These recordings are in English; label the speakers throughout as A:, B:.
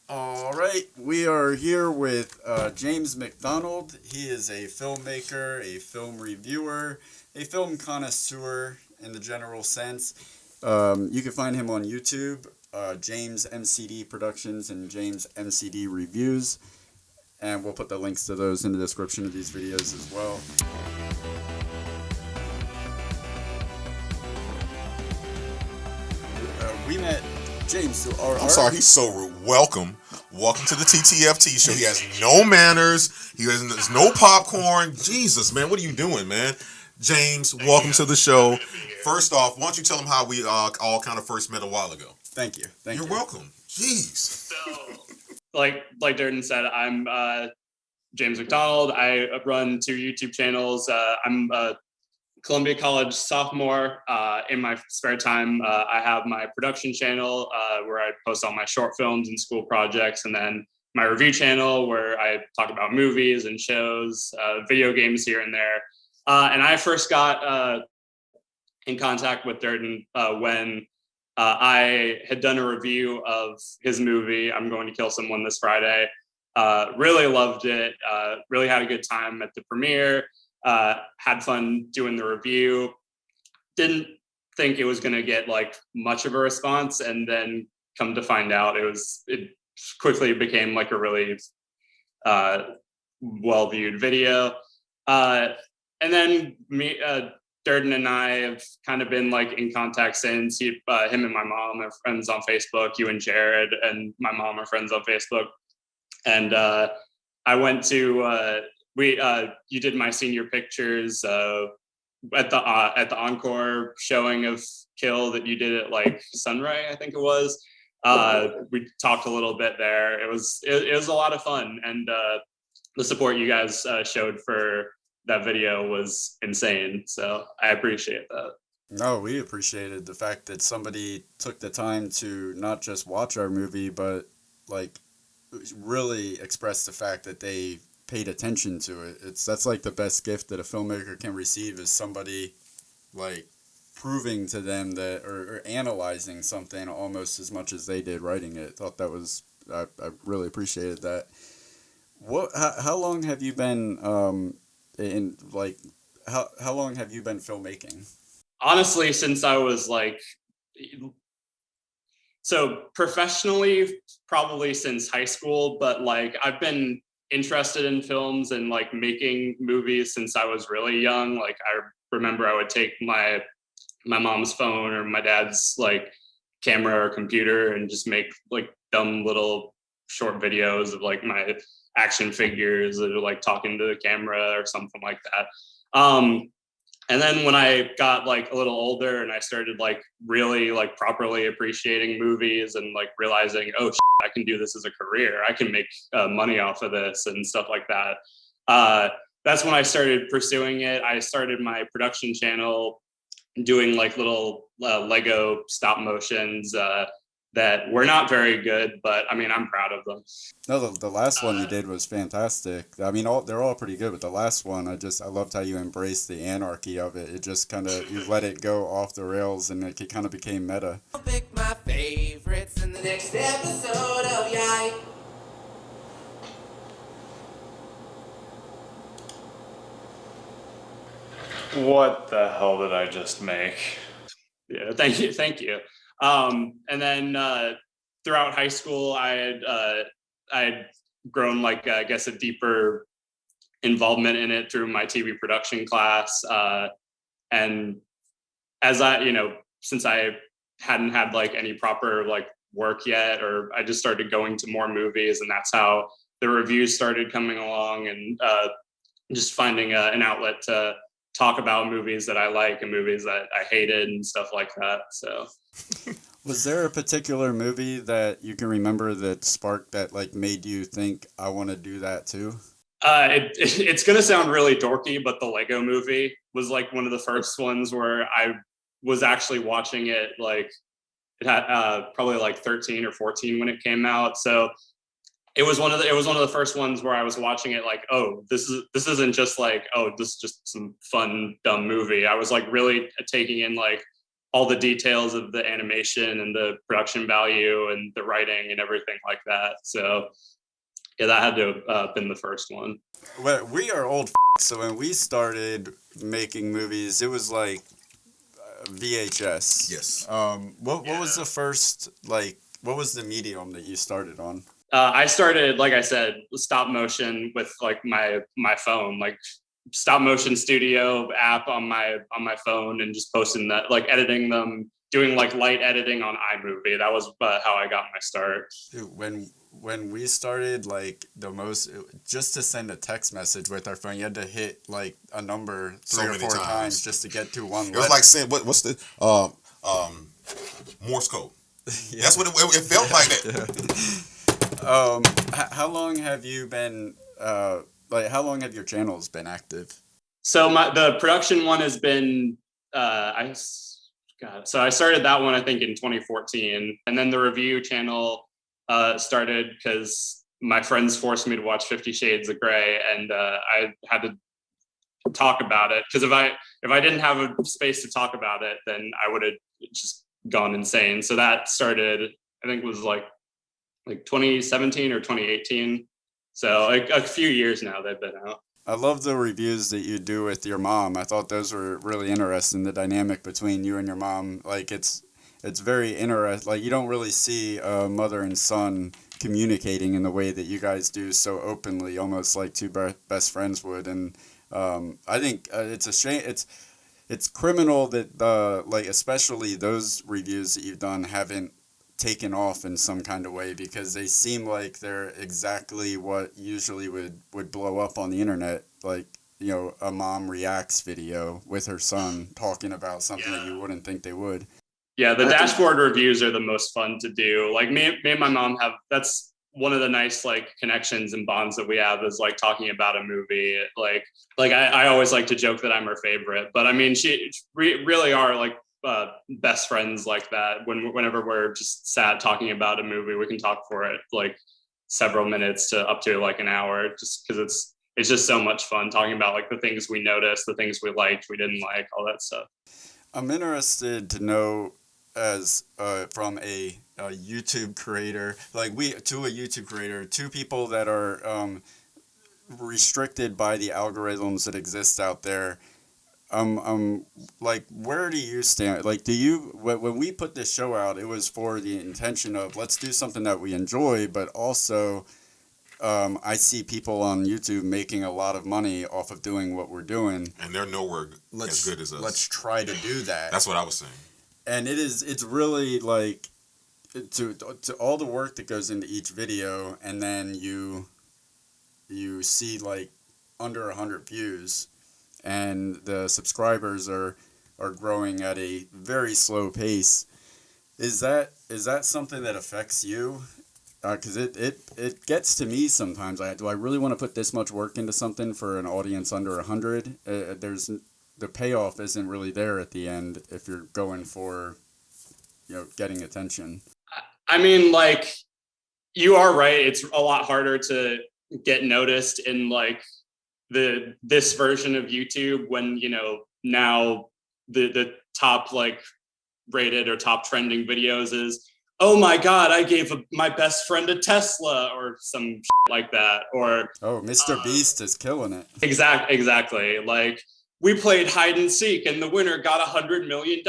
A: All right, we are here with James McDonald. He is a filmmaker, a film reviewer, a film connoisseur in the general sense. You can find him on YouTube, James MCD Productions and James MCD Reviews, and we'll put the links to those in the description of these videos as well. We met James.
B: I'm sorry, he's so rude. Welcome to the TTFT show. He has no manners. There's no popcorn. Jesus, man, what are you doing, man? James, welcome to the show. First off, why don't you tell them how we all kind of first met a while ago?
A: Thank you.
B: You're welcome. Jeez.
C: So, like Durden said, I'm James McDonald. I run two YouTube channels. I'm a Columbia College sophomore. In my spare time, I have my production channel where I post all my short films and school projects, and then my review channel where I talk about movies and shows, video games here and there. And I first got in contact with Durden when I had done a review of his movie, I'm Going to Kill Someone This Friday. Really loved it. Really had a good time at the premiere. Had fun doing the review. Didn't think it was going to get like much of a response, and then come to find out it quickly became like a really well viewed video. And then Durden and I have kind of been like in contact since. Him and my mom are friends on Facebook. You and Jared and my mom are friends on Facebook. And I went to you did my senior pictures at the encore showing of Kill that you did at like Sunray, I think it was. We talked a little bit there. It was a lot of fun, and the support you guys showed for that video was insane. So I appreciate that.
A: No, we appreciated the fact that somebody took the time to not just watch our movie, but like really express the fact that they paid attention to it. That's like the best gift that a filmmaker can receive, is somebody like proving to them that, or analyzing something almost as much as they did writing it. Thought that was I really appreciated that. How long have you been how long have you been filmmaking?
C: Honestly, since I was like, so professionally, probably since high school, but like I've been interested in films and like making movies since I was really young. Like I remember I would take my mom's phone or my dad's like camera or computer and just make like dumb little short videos of like my action figures or like talking to the camera or something like that. And then when I got like a little older and I started like really like properly appreciating movies and like realizing, oh, I can do this as a career. I can make money off of this and stuff like that. That's when I started pursuing it. I started my production channel doing like little Lego stop motions that were not very good, but I mean, I'm proud of them.
A: No, the last one you did was fantastic. I mean, they're all pretty good, but the last one, I loved how you embraced the anarchy of it. It just kind of, you let it go off the rails, and it kind of became meta.
D: I'll pick my favorites in the next episode of Yike.
C: What the hell did I just make? Yeah, thank you. And then throughout high school, I had grown like I guess a deeper involvement in it through my TV production class, and as since I hadn't had like any proper like work yet, or I just started going to more movies, and that's how the reviews started coming along, and just finding an outlet to talk about movies that I like and movies that I hated and stuff like that. So
A: Was there a particular movie that you can remember that sparked that, like made you think, I want to do that too?
C: It's gonna sound really dorky, but the Lego movie was like one of the first ones where I was actually watching it. Like it had probably like 13 or 14 when it came out. So it was one of the first ones where I was watching it like, oh, this isn't just like, oh, this is just some fun dumb movie. I was like really taking in like all the details of the animation and the production value and the writing and everything like that. So yeah, that had to have been the first one.
A: Well, we are old so when we started making movies, it was like VHS.
B: Yes.
A: What was the first, like, what was the medium that you started on?
C: I started, like I said, stop motion with like my phone, like stop motion studio app on my phone, and just posting that, like editing them, doing like light editing on iMovie. That was how I got my start.
A: Dude, when we started, like just to send a text message with our phone, you had to hit like a number three or four times just to get to one letter.
B: It was like saying what's the Morse code. Yeah. That's what it felt like. That.
A: Yeah. How long have you been how long have your channels been active?
C: So the production one has been so I started that one I think in 2014, and then the review channel started because my friends forced me to watch 50 Shades of Grey, and I had to talk about it, because if I didn't have a space to talk about it, then I would have just gone insane. So that started, I think it was like 2017 or 2018. So like a few years now they've been out.
A: I love the reviews that you do with your mom. I thought those were really interesting, the dynamic between you and your mom. Like it's very interesting. Like you don't really see a mother and son communicating in the way that you guys do, so openly, almost like two best friends would. And I think it's a shame. It's criminal that like especially those reviews that you've done haven't taken off in some kind of way, because they seem like they're exactly what usually would blow up on the internet, like, you know, a mom reacts video with her son talking about something that you wouldn't think they would.
C: Yeah, the dashboard reviews are the most fun to do. Like me and my mom that's one of the nice like connections and bonds that we have, is like talking about a movie. Like I always like to joke that I'm her favorite, but I mean, she really are like best friends like that. Whenever we're just sat talking about a movie, we can talk for it like several minutes to up to like an hour, just because it's just so much fun talking about like the things we noticed, the things we liked, we didn't like, all that stuff.
A: I'm interested to know, as from a YouTube creator, two people that are restricted by the algorithms that exist out there. Like, where do you stand? Like, when we put this show out, it was for the intention of, let's do something that we enjoy, but also I see people on YouTube making a lot of money off of doing what we're doing,
B: and they're nowhere as good as us. Let's
A: try to do that.
B: That's what I was saying. And
A: it's really like to all the work that goes into each video, and then you see like under 100 views, and the subscribers are growing at a very slow pace. Is that something that affects you? Because it gets to me sometimes. Do I really want to put this much work into something for an audience under 100? The payoff isn't really there at the end if you're going for, you know, getting attention.
C: I mean, like, you are right. It's a lot harder to get noticed in like this version of YouTube, when, you know, now the top like rated or top trending videos is, oh my God, I gave my best friend a Tesla, or some shit like that. Or,
A: oh, Mr. Beast is killing it.
C: Exactly. Like, we played hide and seek and the winner got $100 million.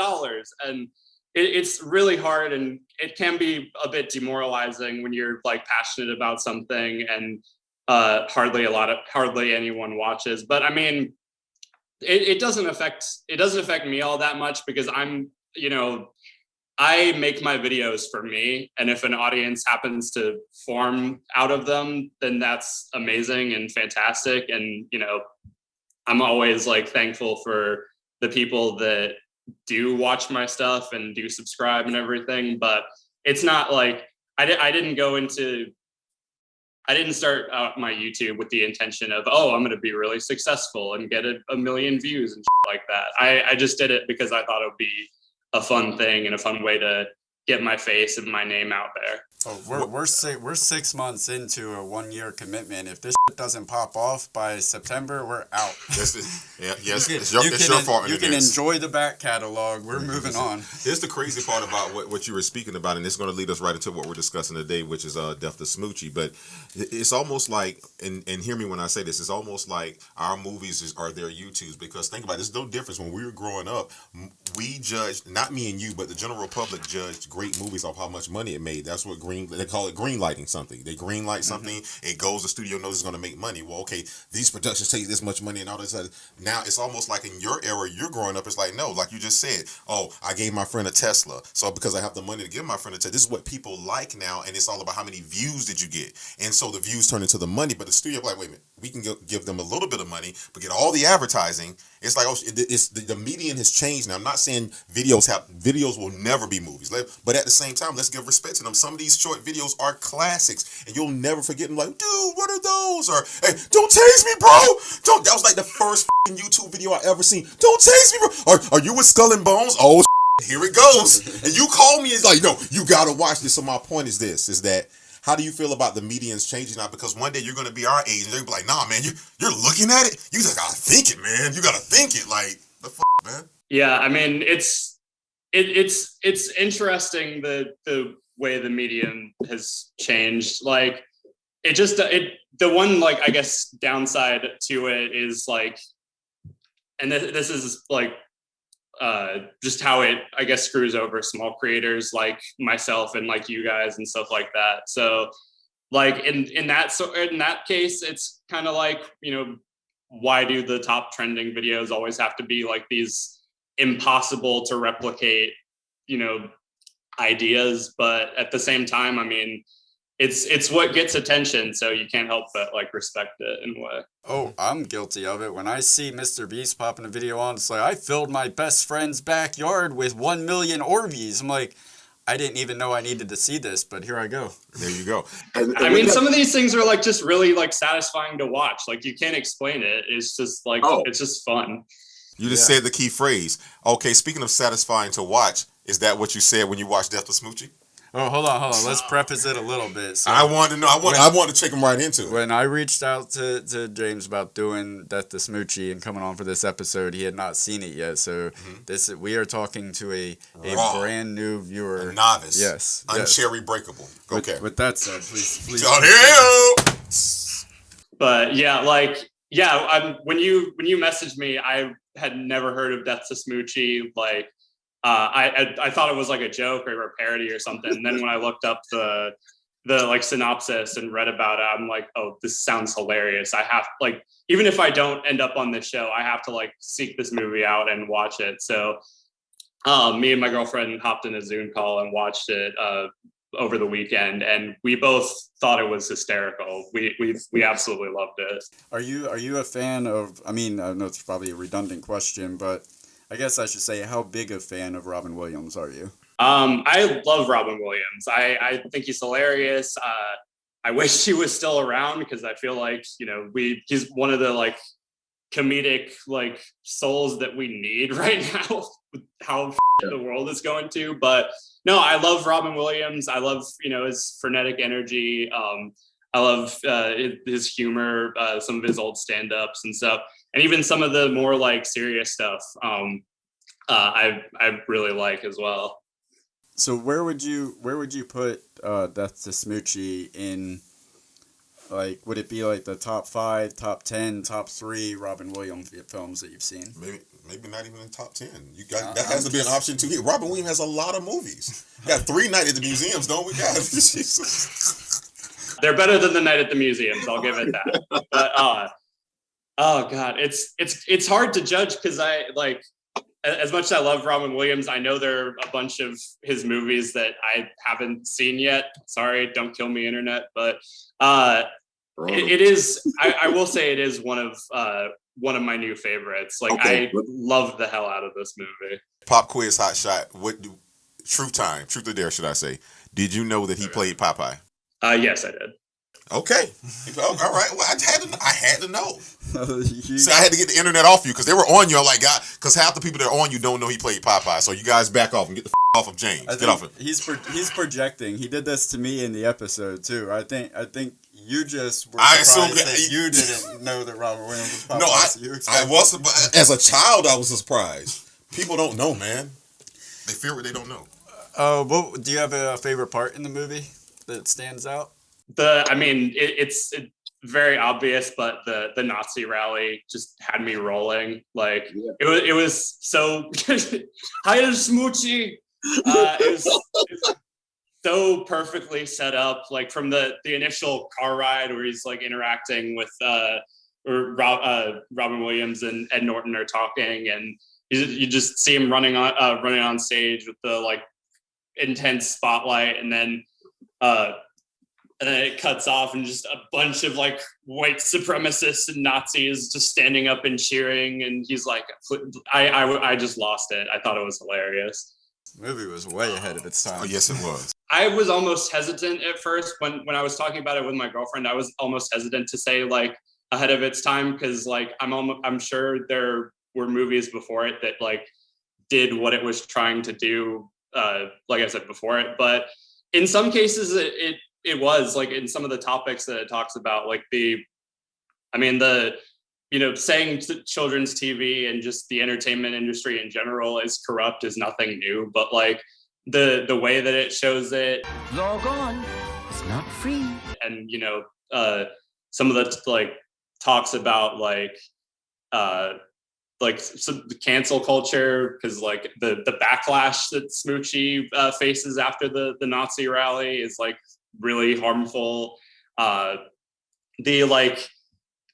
C: And it's really hard, and it can be a bit demoralizing when you're like passionate about something and hardly anyone watches. But I mean, it doesn't affect me all that much, because I'm, you know, I make my videos for me, and if an audience happens to form out of them, then that's amazing and fantastic. And, you know, I'm always like thankful for the people that do watch my stuff and do subscribe and everything. But it's not like I didn't start out my YouTube with the intention of, oh, I'm going to be really successful and get a million views and like that. I just did it because I thought it would be a fun thing and a fun way to get my face and my name out there.
A: Oh, we're 6 months into a 1 year commitment. If this shit doesn't pop off by September, we're out.
B: Yes, it's your fault.
A: You can enjoy the back catalog. We're moving on.
B: Here's the crazy part about what you were speaking about, and it's going to lead us right into what we're discussing today, which is Death to Smoochy. But it's almost like, and hear me when I say this, it's almost like our movies are their YouTubes, because think about it, there's no difference. When we were growing up, we judged, not me and you, but the general public judged great movies off how much money it made. That's what they call it, green lighting something. They green light something, it goes, the studio knows it's going to make money. Well, okay, these productions take this much money and all this other. Now it's almost like in your era, you're growing up, it's like, no, like you just said, oh, I gave my friend a Tesla, so because I have the money to give my friend a Tesla, this is what people like now, and it's all about how many views did you get, and so the views turn into the money. But the studio like, wait a minute, we can give them a little bit of money but get all the advertising. It's like, oh, it's the median has changed now. I'm not saying videos will never be movies, but at the same time, let's give respect to them. Some of these short videos are classics, and you'll never forget them. Like, dude, what are those? Or, hey, don't tase me, bro. That was like the first YouTube video I ever seen. Don't tase me, bro. Are you with Skull and Bones? Oh, here it goes. And you call me, it's like, no, you gotta watch this. So my point is this: is that, how do you feel about the medians changing now? Because one day you're going to be our age, and they're going to be like, nah, man, you're looking at it? You just got to think it, man. You got to think it. Like, the man?
C: Yeah, I mean, it's interesting the way the medium has changed. Like, the one, like, I guess, downside to it is, like, and this is, like, just how it, I guess, screws over small creators like myself and like you guys and stuff like that. So, like, in that case, it's kind of like, why do the top trending videos always have to be like these impossible to replicate, ideas? But at the same time, I mean, it's what gets attention, so you can't help but like respect it in a way.
A: Oh, I'm guilty of it. When I see Mr. Beast popping a video on, it's like, I filled my best friend's backyard with 1 million Orbeez. I'm like, I didn't even know I needed to see this, but here I go.
B: There you go.
C: I mean, some of these things are like just really like satisfying to watch. Like, you can't explain it. It's just like, It's just fun.
B: You just said the key phrase. Okay, speaking of satisfying to watch, is that what you said when you watched Death to Smoochy?
A: Oh, hold on. Let's preface it a little bit. So
B: I wanted to know. I want to check him right into it.
A: When I reached out to James about doing Death to Smoochy and coming on for this episode, he had not seen it yet. So we are talking to a brand new viewer,
B: a novice,
A: yes,
B: uncherry breakable. Okay.
A: With that said, please.
C: But when you messaged me, I had never heard of Death to Smoochy. Like, I thought it was like a joke or a parody or something. And then when I looked up the like synopsis and read about it, I'm like, oh, this sounds hilarious. I have, like, even if I don't end up on this show, I have to like seek this movie out and watch it. So me and my girlfriend hopped in a Zoom call and watched it over the weekend, and we both thought it was hysterical. We absolutely loved it.
A: Are you a fan of, I mean, I know it's probably a redundant question, but I guess I should say, how big a fan of Robin Williams are you?
C: I love Robin Williams. I think he's hilarious. I wish he was still around, because I feel like, he's one of the like comedic like souls that we need right now with how the world is going to. But no, I love Robin Williams. I love, his frenetic energy. I love his humor, some of his old stand-ups and stuff. And even some of the more like serious stuff, I really like as well.
A: So where would you put Death to Smoochy in? Like, would it be like the top 5, top 10, top 3 Robin Williams films that you've seen?
B: Maybe not even in top 10. You got that has to be an option too. Robin Williams has a lot of movies. We got 3 Night at the Museums, don't we, guys?
C: They're better than the Night at the Museums. I'll give it that. But oh god, it's hard to judge, because I like, as much as I love Robin Williams, I know there are a bunch of his movies that I haven't seen yet. Sorry, don't kill me, internet. But it is. I will say it is one of my new favorites. Like, okay. I love the hell out of this movie.
B: Pop quiz, hot shot. Truth or dare, should I say? Did you know that he played Popeye?
C: Yes, I did.
B: Okay. Oh, all right. Well, I had to know.
A: You-
B: See, I had to get the internet off you because they were on you. I'm like, God, because half the people that are on you don't know he played Popeye. So you guys back off and get the off of James.
A: I
B: Get off it.
A: think he's projecting. He did this to me in the episode too. I think you just were
B: I
A: surprised
B: assumed
A: that you didn't know that Robert Williams was Popeye.
B: No,
A: so you
B: I
A: expected-
B: was as a child. I was surprised. People don't know, man. They fear what they don't know.
A: What do you have a favorite part in the movie that stands out?
C: It's very obvious, but the Nazi rally just had me rolling. Like it was so hi Smoochy. It was so perfectly set up, like from the initial car ride where he's like interacting with Robin Williams and Ed Norton are talking, and you just see him running on stage with the like intense spotlight, and then it cuts off and just a bunch of like white supremacists and Nazis just standing up and cheering, and he's like, I just lost it. I thought it was hilarious.
A: The movie was way ahead of its time.
B: Oh, yes, it was.
C: I was almost hesitant at first when I was talking about it with my girlfriend. I was almost hesitant to say like ahead of its time, because like I'm sure there were movies before it that like did what it was trying to do. Like I said before it, but in some cases it was like in some of the topics that it talks about, like saying children's TV and just the entertainment industry in general is corrupt is nothing new, but like the way that it shows it,
D: Log on. It's not free.
C: and some of the like talks about like some the cancel culture, because like the backlash that Smoochy faces after the Nazi rally is like really harmful.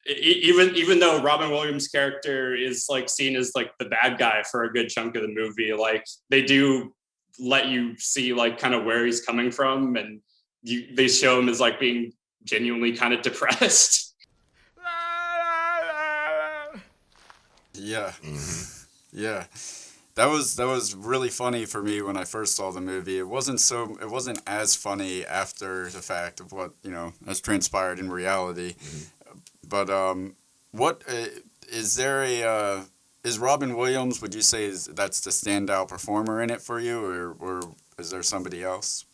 C: Even though Robin Williams' character is like seen as like the bad guy for a good chunk of the movie, like they do let you see like kind of where he's coming from, and they show him as like being genuinely kind of depressed.
A: Yeah. Yeah. That was really funny for me when I first saw the movie. It wasn't as funny after the fact of what, has transpired in reality. But what is there is Robin Williams, would you say that's the standout performer in it for you, or is there somebody else?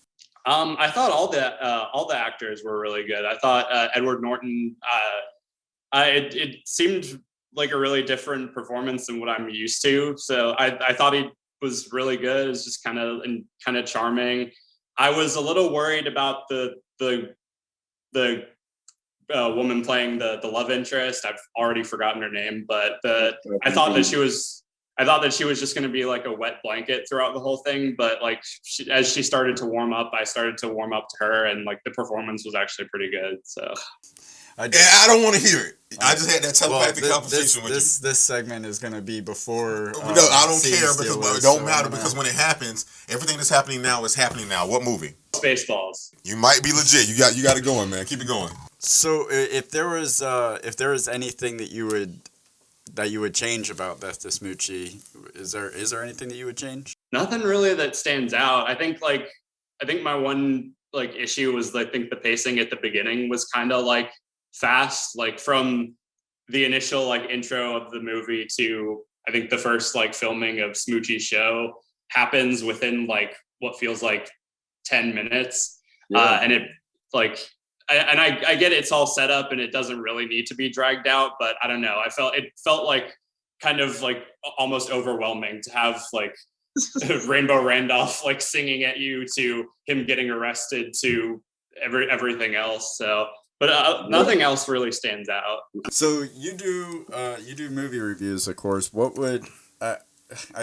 C: I thought all the actors were really good. I thought Edward Norton, it seemed like a really different performance than what I'm used to. So I thought he was really good. It's just kind of charming. I was a little worried about the woman playing the love interest. I've already forgotten her name, but I thought that she was just going to be like a wet blanket throughout the whole thing. But like as she started to warm up, I started to warm up to her, and like the performance was actually pretty good. So.
B: I don't want to hear it. I just had that telepathic conversation with you.
A: This segment is going to be before.
B: No, I don't care because it don't matter, because when it happens, everything that's happening now is happening now. What movie?
C: Spaceballs.
B: You might be legit. You got it going, man. Keep it going.
A: So if there was anything that you would change about Death to Smoochy, is there anything that you would change?
C: Nothing really that stands out. I think my one like issue was, I think the pacing at the beginning was kind of like fast, like from the initial like intro of the movie to I think the first like filming of Smoochy's show happens within like what feels like 10 minutes. And it like I get it's all set up and it doesn't really need to be dragged out, but I don't know, it felt like kind of like almost overwhelming to have like Rainbow Randolph like singing at you, to him getting arrested, to everything else. So but nothing else really stands out.
A: So you do movie reviews, of course. What would I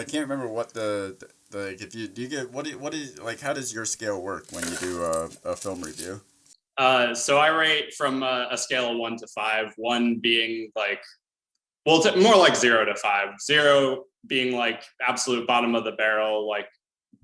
A: can't remember what the if you do you get what is like, how does your scale work when you do a film review?
C: So I rate from a scale of 1 to 5. 1 being like, well, more like 0 to 5. 0 being like absolute bottom of the barrel, like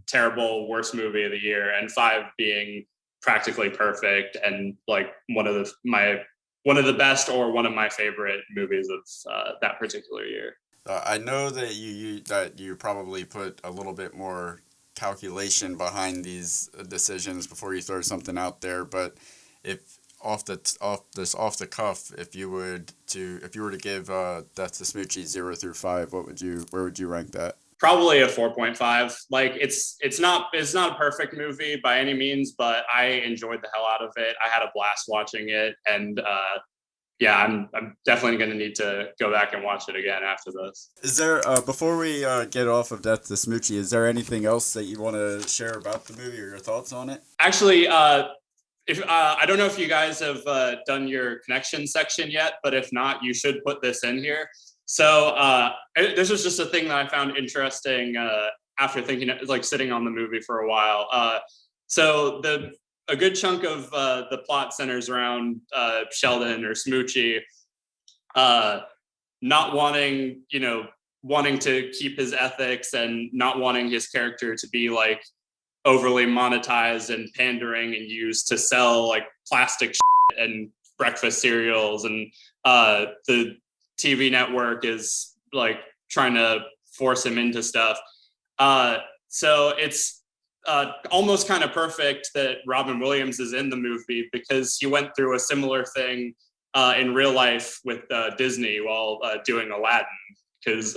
C: terrible, worst movie of the year, and 5 being practically perfect and like one of the best or one of my favorite movies of that particular year.
A: I know that you probably put a little bit more calculation behind these decisions before you throw something out there, but if off the cuff, if you were to give Death to Smoochy 0 through 5, where would you rank that?
C: Probably a 4.5. Like it's not a perfect movie by any means, but I enjoyed the hell out of it. I had a blast watching it, and yeah, I'm definitely going to need to go back and watch it again after this.
A: Is there before we get off of Death to Smoochy, is there anything else that you want to share about the movie or your thoughts on it?
C: Actually, if I don't know if you guys have done your connection section yet, but if not, you should put this in here. So this was just a thing that I found interesting after thinking, like sitting on the movie for a while. So a good chunk of the plot centers around Sheldon or Smoochy not wanting to keep his ethics and not wanting his character to be like overly monetized and pandering and used to sell like plastic shit and breakfast cereals, and the TV network is like trying to force him into stuff. So it's almost kind of perfect that Robin Williams is in the movie, because he went through a similar thing in real life with Disney while doing Aladdin, because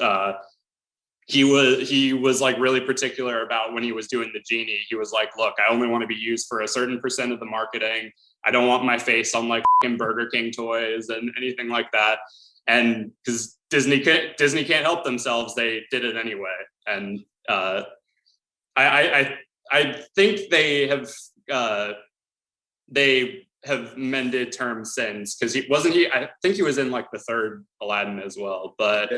C: he was like really particular about when he was doing the genie. He was like, look, I only want to be used for a certain % of the marketing. I don't want my face on like Burger King toys and anything like that. And because Disney can't help themselves, they did it anyway. And I think they have mended terms since, because I think he was in like the third Aladdin as well, but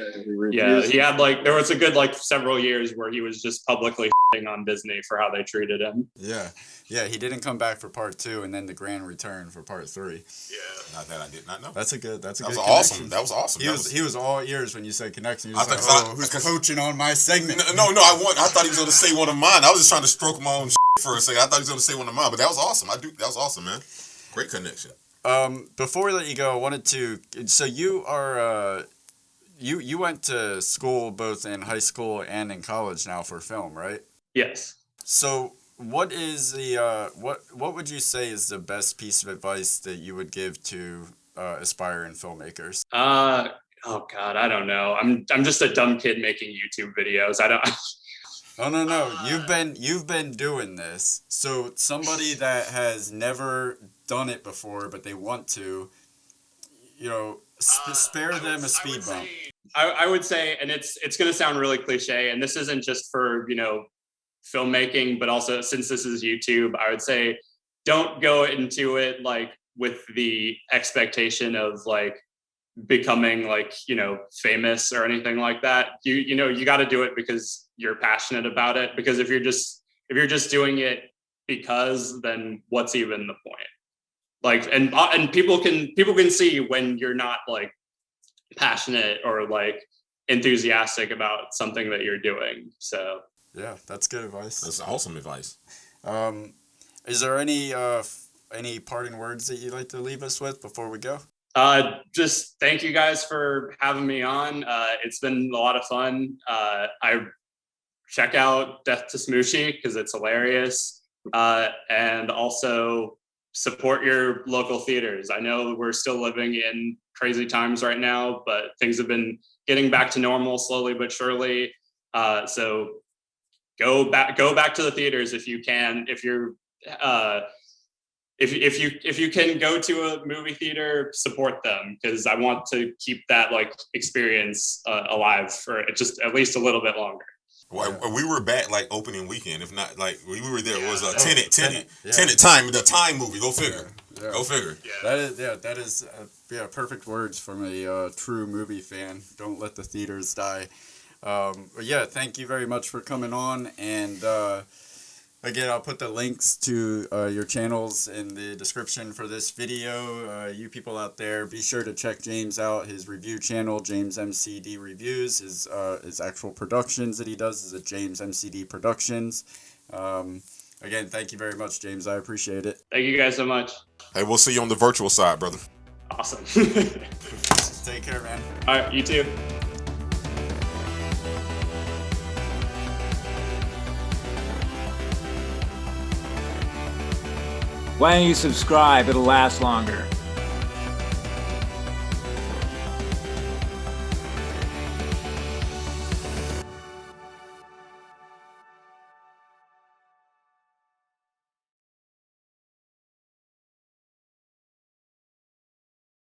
C: yeah, he had like, there was a good like several years where he was just publicly on Disney for how they treated him.
A: Yeah, he didn't come back for part 2, and then the grand return for part 3.
B: Yeah, not that I did not know.
A: That was
B: awesome. That was awesome.
A: He was all ears when you said connection. He was who's
B: because
A: coaching on my segment?
B: No, I thought he was going to say one of mine. I was just trying to stroke my own for a second. I thought he was going to say one of mine, but that was awesome. That was awesome, man. Great connection.
A: Before we let you go, I wanted to. So you are you went to school both in high school and in college now for film, right?
C: Yes.
A: So what is the what would you say is the best piece of advice that you would give to aspiring filmmakers?
C: Oh God, I don't know. I'm just a dumb kid making YouTube videos. I don't.
A: Oh no. You've been doing this. So somebody that has never done it before, but they want to, spare them a speed bump.
C: I would say, and it's going to sound really cliche, and this isn't just for, filmmaking, but also since this is YouTube, I would say don't go into it like with the expectation of like becoming like, famous or anything like that. You got to do it because you're passionate about it, because if you're just doing it because, then what's even the point? Like, and people can see when you're not like passionate or like enthusiastic about something that you're doing. So
A: yeah, that's good advice.
B: That's awesome advice.
A: Is there any parting words that you'd like to leave us with before we go?
C: Just thank you guys for having me on. It's been a lot of fun. I check out Death to Smoochy because it's hilarious. And also support your local theaters. I know we're still living in crazy times right now, but things have been getting back to normal slowly but surely. So go back to the theaters if you can. If you're if you can go to a movie theater, support them, because I want to keep that like experience alive for just at least a little bit longer.
B: Well, we were back like opening weekend, if not like we were there. It was a Tenet time, the Time movie. Go figure.
A: Yeah.
B: Go figure.
A: Yeah. That is perfect words from a true movie fan. Don't let the theaters die. Yeah, thank you very much for coming on, and again, I'll put the links to your channels in the description for this video. You people out there, be sure to check James out. His review channel, JamesMCD Reviews, his actual productions that he does is at JamesMCD Productions. Again, thank you very much, James. I appreciate it.
C: Thank you guys so much.
B: Hey, we'll see you on the virtual side, brother.
C: Awesome.
A: Take care, man.
C: All right, you too.
E: Why don't you subscribe? It'll last longer.